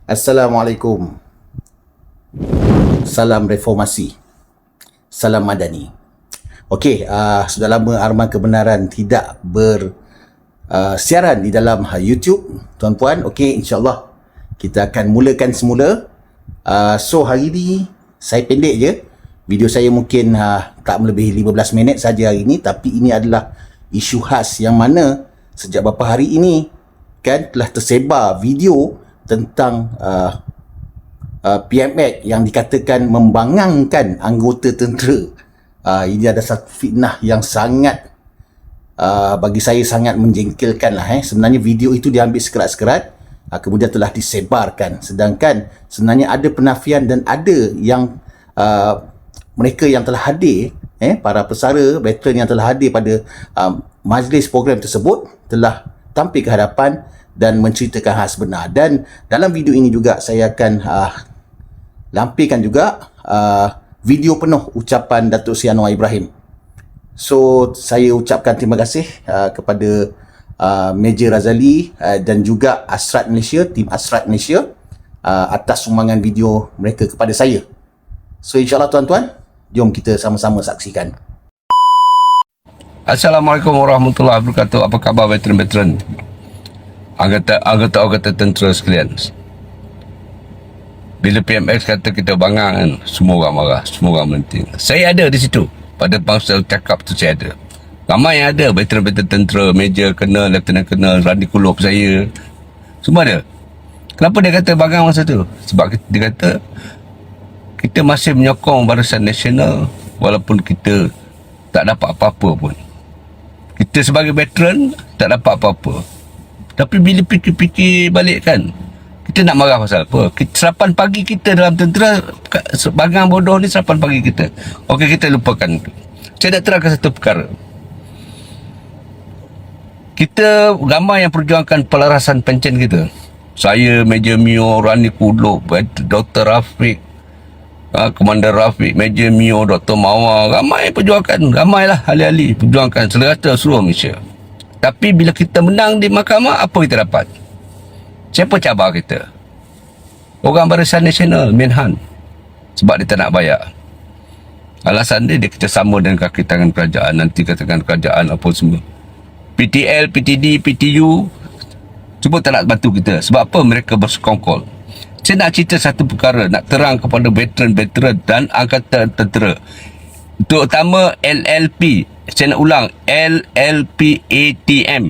Assalamualaikum. Salam reformasi. Salam madani. Okey, sudah lama Arman Kebenaran tidak siaran di dalam YouTube, tuan-puan. Okey, insyaAllah kita akan mulakan semula. So, hari ni saya pendek je. Video saya mungkin tak melebihi 15 minit saja hari ini, tapi ini adalah isu khas yang mana sejak beberapa hari ini kan telah tersebar video tentang PMX yang dikatakan membangangkan anggota tentera. Ini ada satu fitnah yang sangat bagi saya sangat menjengkelkan lah. Sebenarnya video itu diambil sekerat-sekerat, kemudian telah disebarkan, sedangkan sebenarnya ada penafian dan ada yang mereka yang telah hadir, para pesara veteran yang telah hadir pada majlis program tersebut telah tampil ke hadapan dan menceritakan hal sebenar. Dan dalam video ini juga saya akan lampirkan juga video penuh ucapan Datuk Seri Anwar Ibrahim. So, saya ucapkan terima kasih kepada Major Razali dan juga Asrat Malaysia, tim Asrat Malaysia atas sumbangan video mereka kepada saya. So, insyaAllah tuan-tuan, jom kita sama-sama saksikan. Assalamualaikum warahmatullahi wabarakatuh. Apa khabar veteran-veteran? Anggota tentera sekalian. Bila PMX kata kita bangang kan, semua orang marah, semua orang melenting. Saya ada di situ. Pada masa cakap tu saya ada. Ramai yang ada, veteran-veteran tentera, Major Colonel, Lieutenant Colonel, Randi Kulop saya. Semua ada. Kenapa dia kata bangang masa tu? Sebab dia kata kita masih menyokong Barisan Nasional walaupun kita tak dapat apa-apa pun. Kita sebagai veteran tak dapat apa-apa. Tapi bila fikir-fikir balik kan, kita nak marah pasal apa? Serapan pagi kita dalam tentera, bangang bodoh ni serapan pagi kita. Okey, kita lupakan. Saya nak terangkan satu perkara. Kita ramai yang perjuangkan pelarasan pencen kita. Saya, Major Mio, Rani Kulop, Dr. Rafiq, Komander Rafiq, Major Mio, Dr. Mawar, ramai perjuangkan, ramailah ahli-ahli perjuangkan seluruh Malaysia. Tapi bila kita menang di mahkamah, apa kita dapat? Siapa cabar kita? Orang Barisan Nasional, Menhan. Sebab dia tak nak bayar. Alasan dia kita sama dengan kaki tangan kerajaan. Nanti katakan kerajaan apa semua. PTL, PTD, PTU semua tak nak bantu kita. Sebab apa? Mereka bersekongkol. Saya nak cerita satu perkara, nak terang kepada veteran-veteran dan angkatan tentera, terutama LLP. Saya nak ulang, LLPATM.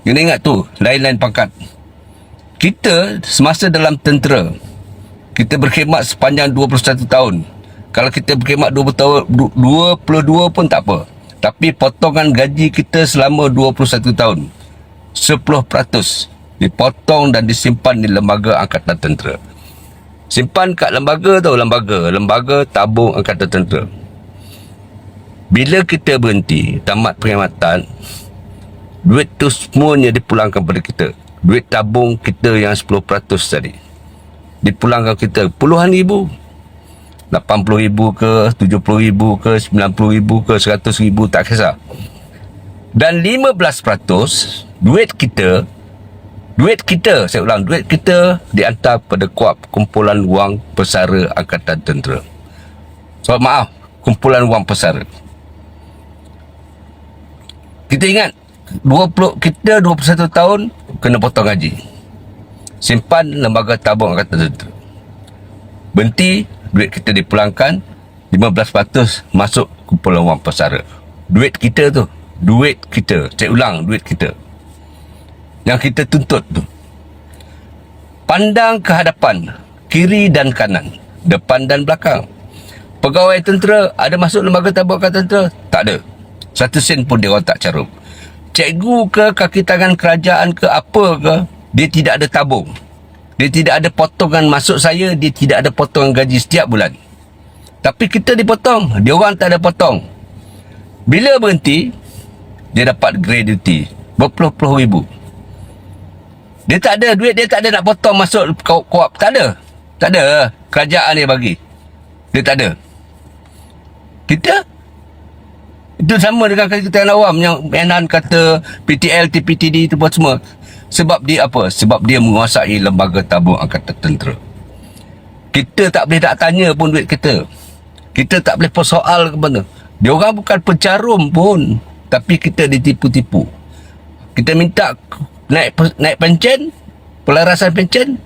Kena ingat tu, lain-lain pangkat. Kita semasa dalam tentera, kita berkhidmat sepanjang 21 tahun. Kalau kita berkhidmat 20 tahun, 22 pun tak apa. Tapi potongan gaji kita selama 21 tahun, 10% dipotong dan disimpan di lembaga angkatan tentera. Simpan kat lembaga tau, lembaga tabung angkatan tentera. Bila kita berhenti, tamat perkhidmatan, duit tu semuanya dipulangkan pada kita. Duit tabung kita yang 10% tadi dipulangkan kita puluhan ribu, 80,000 ke, 70,000 ke, 90,000 ke, 100,000, tak kisah. Dan 15% duit kita, saya ulang, duit kita dihantar pada KUAP, Kumpulan Wang Pesara Angkatan Tentera. So, maaf, Kumpulan Wang Pesara. Kita ingat, kita 21 tahun kena potong gaji. Simpan lembaga tabung angkatan tentera. Berhenti, duit kita dipulangkan, 15% masuk Kumpulan Wang Pesara. Duit kita tu, duit kita. Saya ulang, duit kita. Yang kita tuntut tu. Pandang ke hadapan, kiri dan kanan, depan dan belakang. Pegawai tentera ada masuk lembaga tabung angkatan tentera? Tak ada. 1 sen pun dia orang tak carum. Cikgu ke, kaki tangan kerajaan ke, apa ke, dia tidak ada tabung. Dia tidak ada potongan masuk saya, dia tidak ada potongan gaji setiap bulan. Tapi kita dipotong, dia orang tak ada potong. Bila berhenti, dia dapat gratuity berpuluh-puluh ribu. Dia tak ada duit, dia tak ada nak potong masuk KUAP. Tak ada. Kerajaan dia bagi. Dia tak ada. Kita Itu sama dengan kita yang awam yang Menhan kata PTL, TPTD itu buat semua. Sebab dia apa? Sebab dia menguasai lembaga tabung angkatan tentera. Kita tak boleh nak tanya pun duit kita. Kita tak boleh persoal ke mana. Dia orang bukan pencarum pun, tapi kita ditipu-tipu. Kita minta naik pencen, pelarasan pencen,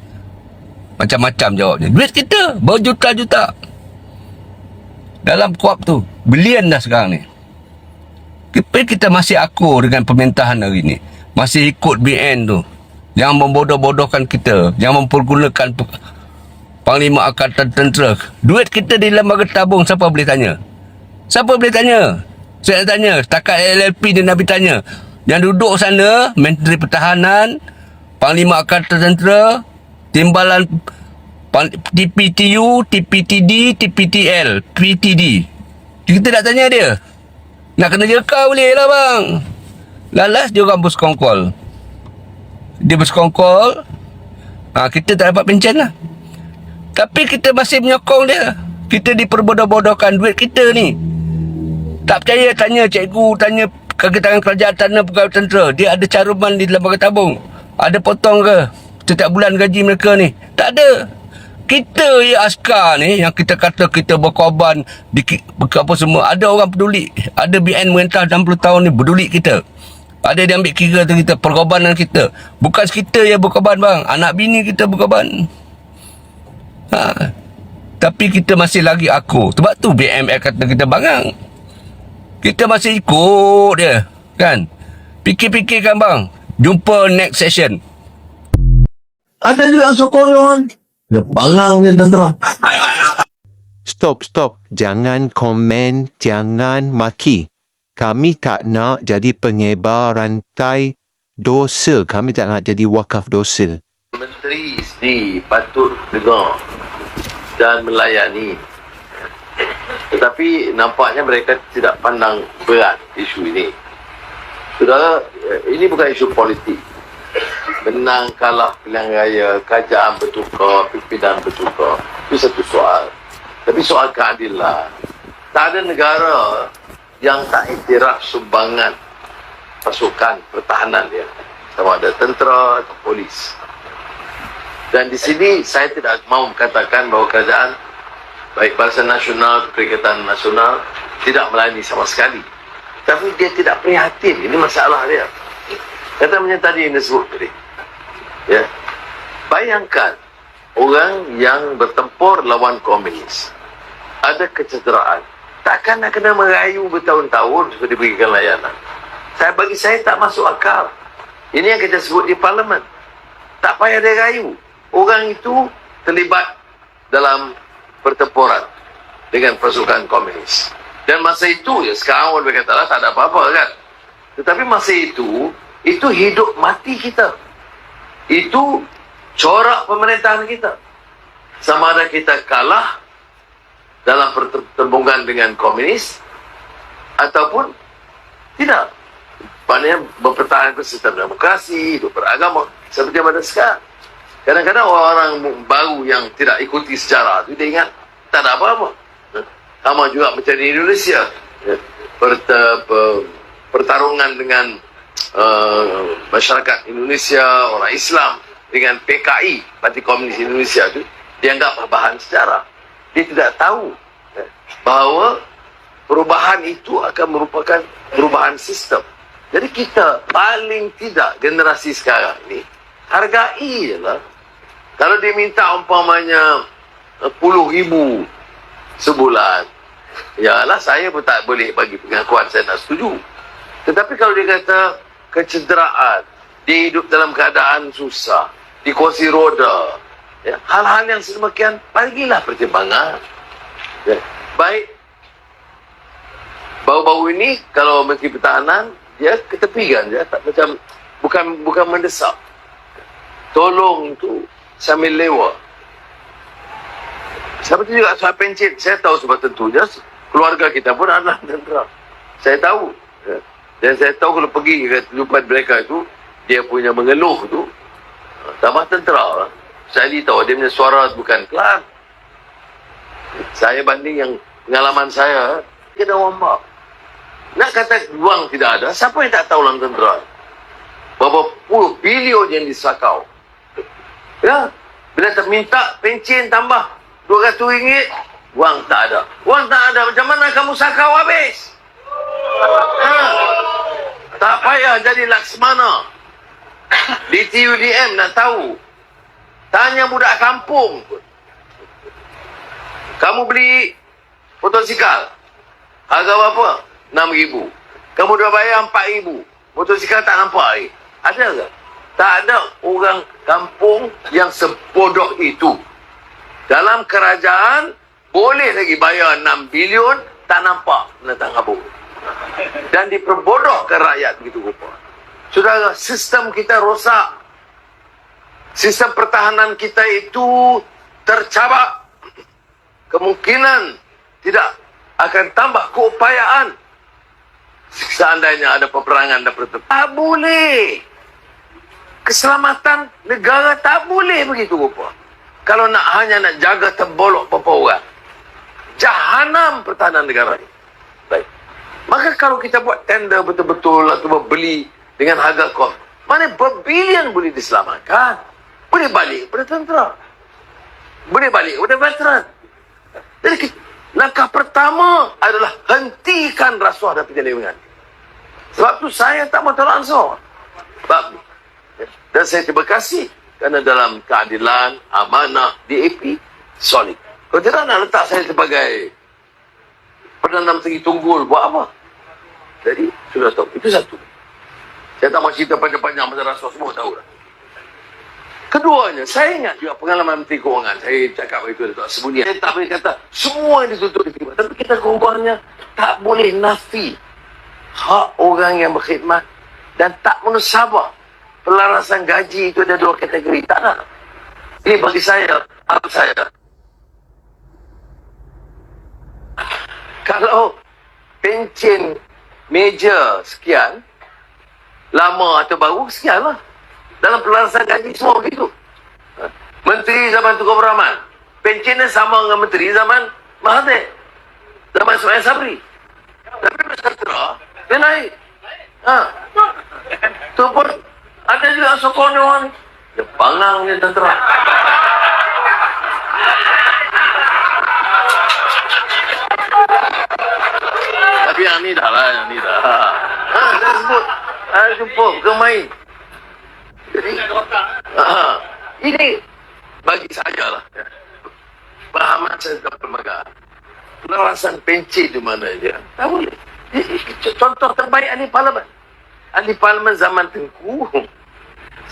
macam-macam jawabnya. Duit kita berjuta-juta dalam kuap tu, bilion dah sekarang ni. Kita masih akur dengan pemerintahan hari ni, masih ikut BN tu yang membodoh-bodohkan kita, yang mempergunakan Panglima Angkatan Tentera. Duit kita di lembaga tabung, siapa boleh tanya? Siapa boleh tanya? Saya nak tanya, setakat LLP dia Nabi tanya. Yang duduk sana, Menteri Pertahanan, Panglima Angkatan Tentera, Timbalan TPTU, TPTD, TPTL, PTD. Kita nak tanya dia. Nak kena jeka boleh lah bang. Lalas dia orang bersekongkol. Dia bersekongkol, kita tak dapat pencen lah. Tapi kita masih menyokong dia. Kita diperbodoh-bodohkan duit kita ni. Tak percaya, tanya cikgu, tanya kagitangan kerajaan tanah pegawai tentera. Dia ada caruman di lembaga tabung. Ada potong ke setiap bulan gaji mereka ni? Tak ada. Kita ya askar ni yang kita kata kita berkorban apa semua. Ada orang peduli. Ada BN merintah 60 tahun ni peduli kita. Ada dia ambil kira tu kita, perkorbanan kita. Bukan kita yang berkorban bang. Anak bini kita berkorban. Tapi kita masih lagi akur. Sebab tu BML kata kita bangang. Kita masih ikut dia, kan? Fikir-fikirkan bang. Jumpa next session. Ada juga yang sokong orang. Dia barang dia tentera. Stop. Jangan komen, jangan maki. Kami tak nak jadi penyebar rantai dosa. Kami tak nak jadi wakaf dosa. Menteri ni patut dengar dan melayani. Tetapi nampaknya mereka tidak pandang berat isu ini. Saudara, ini bukan isu politik. Menang kalah pilihan raya, kerajaan bertukar, pimpinan bertukar. Itu satu soal. Tapi soal keadilan. Tak ada negara yang tak iktiraf sumbangan pasukan pertahanan dia. Sama ada tentera atau polis. Dan di sini saya tidak mahu mengatakan bahawa kerajaan, baik Barisan Nasional, Perikatan Nasional, tidak melayani sama sekali. Tapi dia tidak prihatin. Ini masalah dia. Kata macam tadi yang disebut tadi. Ya. Bayangkan orang yang bertempur lawan komunis. Ada kecederaan. Takkan nak kena merayu bertahun-tahun supaya diberikan layanan. Bagi saya tak masuk akal. Ini yang kita sebut di parlimen. Tak payah dia rayu. Orang itu terlibat dalam pertempuran dengan pasukan komunis. Dan masa itu, ya sekarang orang berkata lah, tak ada apa-apa kan. Tetapi masa itu hidup mati kita. Itu corak pemerintahan kita. Sama ada kita kalah dalam pertembungan dengan komunis ataupun tidak. Maknanya mempertahankan sistem demokrasi, hidup beragama seperti mana sekarang. Kadang-kadang orang-orang baru yang tidak ikuti sejarah itu dia ingat tak ada apa-apa. Sama juga macam di Indonesia. Pertarungan dengan masyarakat Indonesia, orang Islam dengan PKI, Parti Komunis Indonesia itu dianggap bahan sejarah. Dia tidak tahu bahawa perubahan itu akan merupakan perubahan sistem. Jadi kita paling tidak generasi sekarang ini hargai je lah. Kalau dia minta umpamanya 10,000 sebulan, yalah saya pun tak boleh bagi pengakuan, saya tak setuju. Tetapi kalau dia kata kecederaan, dia hidup dalam keadaan susah, di kursi roda, ya, hal-hal yang sedemikian, bagilah pertimbangan. Ya. Baik, baru-baru ini kalau Menteri Pertahanan, dia ketepikan je, tak macam bukan mendesak. Tolong tu sambil lewa. Seperti juga soal pencen, saya tahu sebab tentunya keluarga kita pun adalah tentera. Saya tahu. Ya. Dan saya tahu kalau pergi ke tempat mereka itu, dia punya mengeluh tu, tambah tentera lah. Saya tahu dia punya suara bukan kelar. Saya banding yang pengalaman saya, kena wambak. Nak kata ruang tidak ada, siapa yang tak tahu dalam tentera? berapa puluh bilion yang disakau. Ya, bila terminta pencen tambah RM200, wang tak ada. Wang tak ada, macam mana kamu sakau habis? Tak payah jadi Laksmana. Di TUDM nak tahu. Tanya budak kampung. Kamu beli motosikal, harga berapa? RM6,000. Kamu dah bayar RM4,000. Motosikal tak nampak lagi. Ada ke? Tak ada orang kampung yang sebodoh itu. Dalam kerajaan, boleh lagi bayar 6 bilion, tak nampak menentang abu. Dan diperbodohkan rakyat begitu rupa. Saudara, sistem kita rosak. Sistem pertahanan kita itu tercabak. Kemungkinan tidak akan tambah keupayaan seandainya ada peperangan dan pertempuran. Tak boleh. Keselamatan negara tak boleh begitu rupa. Kalau hanya nak jaga terbolok beberapa orang. Jahanam pertahanan negara ini. Baik. Maka kalau kita buat tender betul-betul atau beli dengan harga kos, mana berbilion boleh diselamatkan. Boleh balik kepada tentera. Boleh balik kepada veteran. Jadi langkah pertama adalah hentikan rasuah dan penyelewengan. Sebab tu saya tak mau tolak ansur. Dan saya terima kasih kerana dalam keadilan, amanah, DAP, solid. Kalau tidak nak letak saya sebagai Perdana Menteri Tunggul, buat apa? Jadi, sudah tahu. Itu satu. Saya tak mau cerita panjang-panjang pasal rasuah, semua tahu dah. Keduanya, saya ingat juga pengalaman Menteri Kewangan. Saya cakap itu tak sembunyi. Saya tak boleh kata semua yang dituntut diterima. Tapi kita keubahnya tak boleh nafi hak orang yang berkhidmat dan tak menusabah pelarasan gaji itu ada dua kategori. Tak nak. Ini bagi saya, apa saya. Kalau pencen meja sekian, lama atau baru, sekian lah. Dalam pelarasan gaji semua begitu. Menteri zaman Tunku Abdul Rahman, pencennya sama dengan menteri zaman Mahathir, zaman Ismail Sabri. Tapi peserta dia naik. Tu pun ada juga sokong dia orang ni. Dia bangang dia tentera. Tapi yang ni dah lah, yang ni dah. Saya sebut, saya jumpa, bukan main. Jadi, ini bagi saya lah. Pahaman saya tentang perlembagaan. Pelarasan pencen di mana dia? Tak boleh. Contoh terbaik ahli parlimen. Ahli parlimen zaman Tengku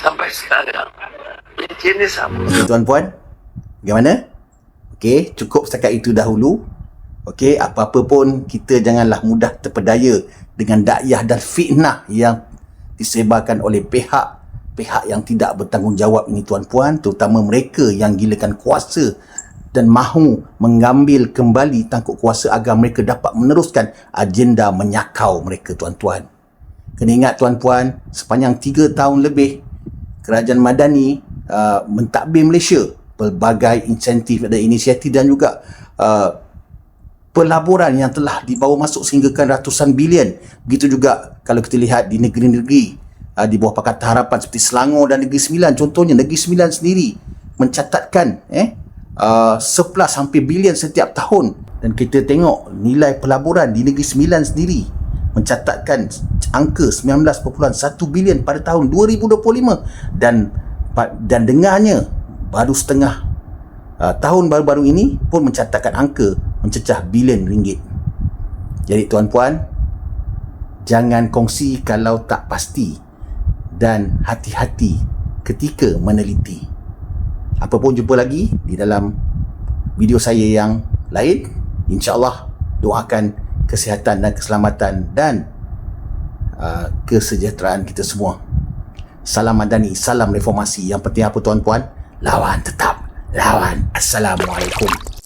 sampai sekarang. Pencen ni sama. Okey tuan-puan, bagaimana? Okey, cukup setakat itu dahulu. Okey, apa-apa pun kita janganlah mudah terpedaya dengan dakwah dan fitnah yang disebarkan oleh pihak yang tidak bertanggungjawab ini tuan-puan, terutama mereka yang gilakan kuasa dan mahu mengambil kembali tangkuk kuasa agar mereka dapat meneruskan agenda menyakau mereka tuan-tuan. Kena ingat tuan-puan, sepanjang 3 tahun lebih Kerajaan Madani mentadbir Malaysia pelbagai insentif dan inisiatif dan juga pelaburan yang telah dibawa masuk sehinggakan ratusan bilion. Begitu juga kalau kita lihat di negeri-negeri di bawah Pakatan Harapan seperti Selangor dan Negeri Sembilan. Contohnya Negeri Sembilan sendiri mencatatkan surplus hampir bilion setiap tahun. Dan kita tengok nilai pelaburan di Negeri Sembilan sendiri mencatatkan angka 19.1 bilion pada tahun 2025 dan dengarnya baru setengah tahun baru-baru ini pun mencatatkan angka mencecah bilion ringgit. Jadi tuan-puan, jangan kongsi kalau tak pasti dan hati-hati ketika meneliti. Apa pun jumpa lagi di dalam video saya yang lain. InsyaAllah doakan kesihatan dan keselamatan dan kesejahteraan kita semua. Salam Madani, salam reformasi. Yang penting apa tuan-puan? Lawan tetap. Lawan. Assalamualaikum.